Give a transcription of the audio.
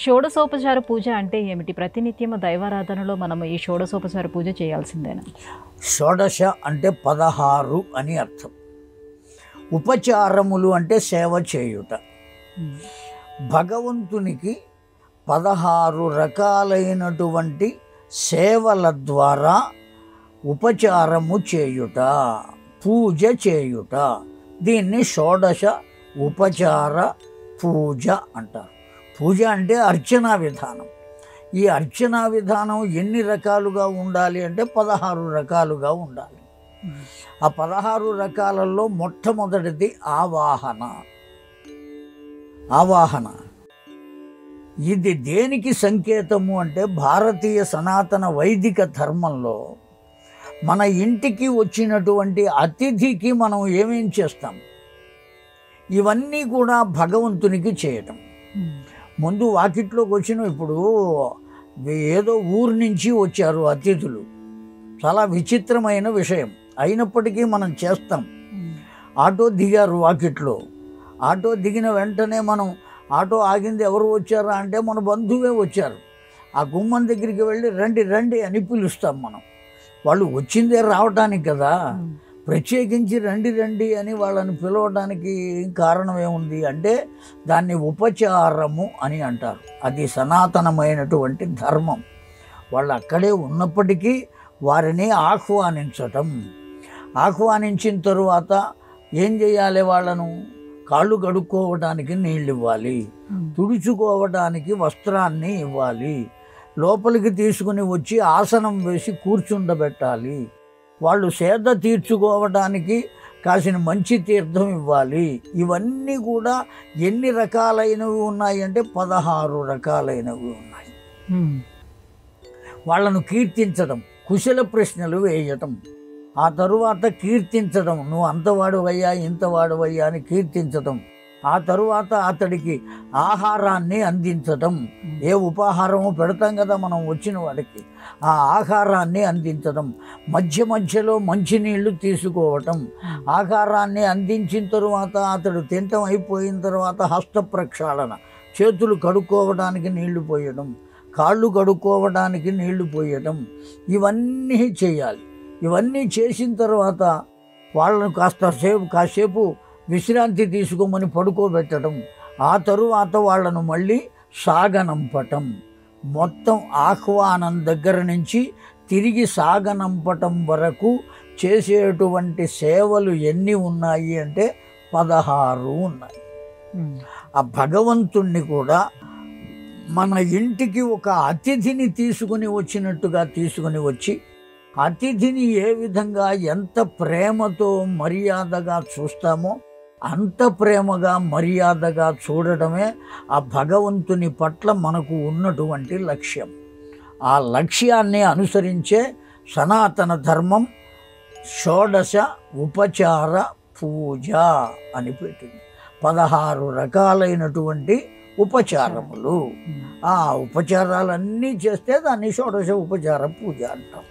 షోడశోపచార పూజ అంటే ఏమిటి? ప్రతినిత్యము దైవారాధనలో మనము ఈ షోడశోపచార పూజ చేయాల్సిందేనా? షోడశ అంటే 16 అని అర్థం. ఉపచారములు అంటే సేవ చేయుట. భగవంతునికి 16 రకాలైనటువంటి సేవల ద్వారా ఉపచారము చేయుట, పూజ చేయుట, దీన్ని షోడశ ఉపచార పూజ అంటారు. పూజ అంటే అర్చనా విధానం. ఈ అర్చనా విధానం ఎన్ని రకాలుగా ఉండాలి అంటే 16 రకాలుగా ఉండాలి. ఆ 16 రకాలలో మొట్టమొదటిది ఆవాహన. ఆవాహన ఇది దేనికి సంకేతము అంటే భారతీయ సనాతన వైదిక ధర్మంలో మన ఇంటికి వచ్చినటువంటి అతిథికి మనం ఏమేం చేస్తాం, ఇవన్నీ కూడా భగవంతునికి చేయటం. ముందు వాకిట్లోకి వచ్చిన ఇప్పుడు ఏదో ఊరు నుంచి వచ్చారు అతిథులు, చాలా విచిత్రమైన విషయం అయినప్పటికీ మనం చేస్తాం. ఆటో దిగారు వాకిట్లో, ఆటో దిగిన వెంటనే మనం ఆటో ఆగింది ఎవరు వచ్చారా అంటే మన బంధువే వచ్చారు. ఆ గుమ్మం దగ్గరికి వెళ్ళి రండి రండి అని పిలుస్తాం మనం. వాళ్ళు వచ్చిందే రావడానికి కదా, ప్రత్యేకించి రండి రండి అని వాళ్ళని పిలవడానికి కారణం ఏముంది అంటే దాన్ని ఉపచారము అని అంటారు. అది సనాతనమైనటువంటి ధర్మం. వాళ్ళు అక్కడే ఉన్నప్పటికీ వారిని ఆహ్వానించటం. ఆహ్వానించిన తరువాత ఏం చేయాలి, వాళ్ళను కాళ్ళు కడుక్కోవడానికి నీళ్ళు ఇవ్వాలి, తుడుచుకోవడానికి వస్త్రాన్ని ఇవ్వాలి, లోపలికి తీసుకుని వచ్చి ఆసనం వేసి కూర్చుండబెట్టాలి, వాళ్ళు సేద తీర్చుకోవడానికి కాసిన మంచి తీర్థం ఇవ్వాలి. ఇవన్నీ కూడా ఎన్ని రకాలైనవి ఉన్నాయి అంటే 16 రకాలైనవి ఉన్నాయి. వాళ్ళను కీర్తించడం, కుశల ప్రశ్నలు వేయటం, ఆ తరువాత కీర్తించడం, నువ్వు అంతవాడువయ్యా ఇంతవాడువయ్యా అని కీర్తించటం, ఆ తరువాత అతడికి ఆహారాన్ని అందించటం. ఏ ఉపాహారము పెడతాం కదా మనం వచ్చిన వాడికి, ఆ ఆహారాన్ని అందించడం, మధ్య మధ్యలో మంచినీళ్ళు తీసుకోవటం, ఆహారాన్ని అందించిన తరువాత అతడు తింటం అయిపోయిన తర్వాత హస్త ప్రక్షాళన, చేతులు కడుక్కోవడానికి నీళ్లు పోయడం, కాళ్ళు కడుక్కోవడానికి నీళ్లు పోయడం, ఇవన్నీ చేయాలి. ఇవన్నీ చేసిన తర్వాత వాళ్ళను కాసేపు విశ్రాంతి తీసుకోమని పడుకోబెట్టడం, ఆ తరువాత వాళ్ళను మళ్ళీ సాగనంపటం. మొత్తం ఆహ్వానం దగ్గర నుంచి తిరిగి సాగనంపటం వరకు చేసేటువంటి సేవలు ఎన్ని ఉన్నాయి అంటే 16 ఉన్నాయి. ఆ భగవంతుణ్ణి కూడా మన ఇంటికి ఒక అతిథిని తీసుకుని వచ్చినట్టుగా తీసుకుని వచ్చి అతిథిని ఏ విధంగా ఎంత ప్రేమతో మర్యాదగా చూస్తామో అంత ప్రేమగా మర్యాదగా చూడటమే ఆ భగవంతుని పట్ల మనకు ఉన్నటువంటి లక్ష్యం. ఆ లక్ష్యాన్ని అనుసరించే సనాతన ధర్మం షోడశ ఉపచార పూజ అని పెట్టింది. 16 రకాలైనటువంటి ఉపచారములు. ఆ ఉపచారాలన్నీ చేస్తే దాన్ని షోడశ ఉపచార పూజ అంటాం.